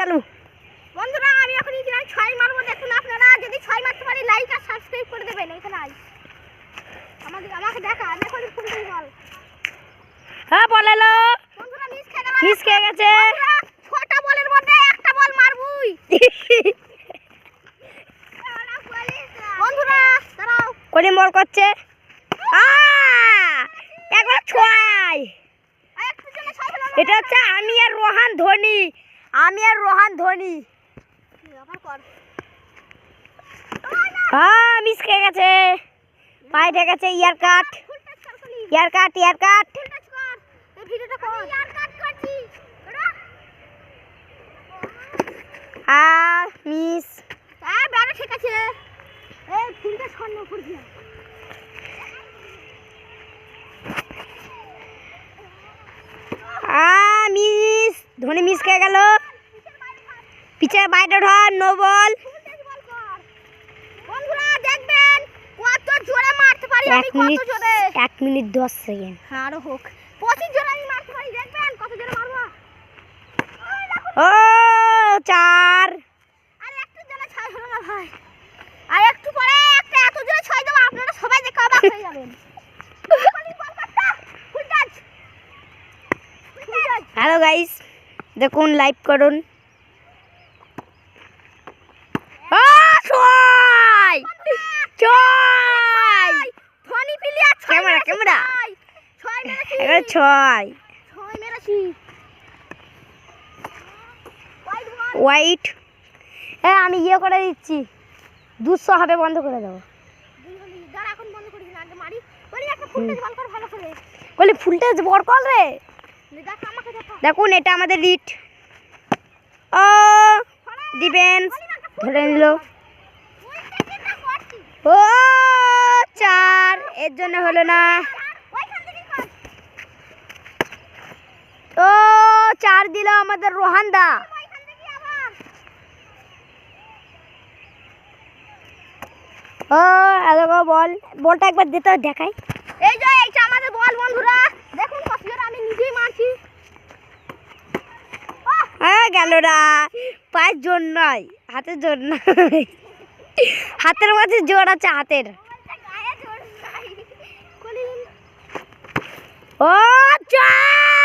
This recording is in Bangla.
চালু। বন্ধুরা আমি এখন ইজরাইল 6 মারবো, দেখুন আপনারা যদি 6 মারতে পারি লাইক আর সাবস্ক্রাইব করে দেবেন। এখানে আই আমাকে দেখা দেখো ফুলটাই বল। হ্যাঁ বল এলো। বন্ধুরা মিস খেয়ে গেছে। ছটা বলের মধ্যে একটা বল মারবুই। বন্ধুরা দাঁড়াও, কোনি মোর করছে। একবার ছয়। এটা হচ্ছে আমি আর রোহান ধোনি। মিস খেয়ে গেছে। পায়ে ঠেকেছে। ইয়ার কাট। মিস। ঠিক আছে, এই ফুলটা ছড়ানো করবি না। মিস। ধোনি মিস খেয়ে গেল। পিছে বাইরে ধর, নো বল। বন্ধুরা দেখবেন কত জোরে মারতে পারি আমি, কত জোরে। 1 মিনিট 10 সেকেন্ড। হ্যাঁ আরো হোক, 25 জোরে আমি মারতে পারি, দেখবেন কত জোরে মারবো। ও 4। আর একটু জোরে 6 হলো না ভাই, আর একটু পরে একটা এত জোরে 6 দেব, আপনারা সবাই দেখে অবাক হয়ে যাবেন। হ্যালো গাইস, দেখুন লাইভ করুন। Camera 6 white. হ্যাঁ আমি ইয়ে করে দিচ্ছি, 200 হবে, বন্ধ করে দেবো। বলি ফুলটা বড় কল রে। দেখুন এটা আমাদের রিট। ও ডিফেন্স ধরে নিল। ও 4, এর জন্য হলো না। ও 4 দিল আমাদের রোহান দা। ও এলাকা বল, বলটা একবার দিতে দেখাই। এই যে এইটা আমাদের বল বন্ধুরা, দেখুন কত জোরে আমি নিজেই মারছি। গেল না, পায়ের জোর নয়, হাতের জোর নয়। হাতের মাঝে জোর আছে, হাতের। ও 4।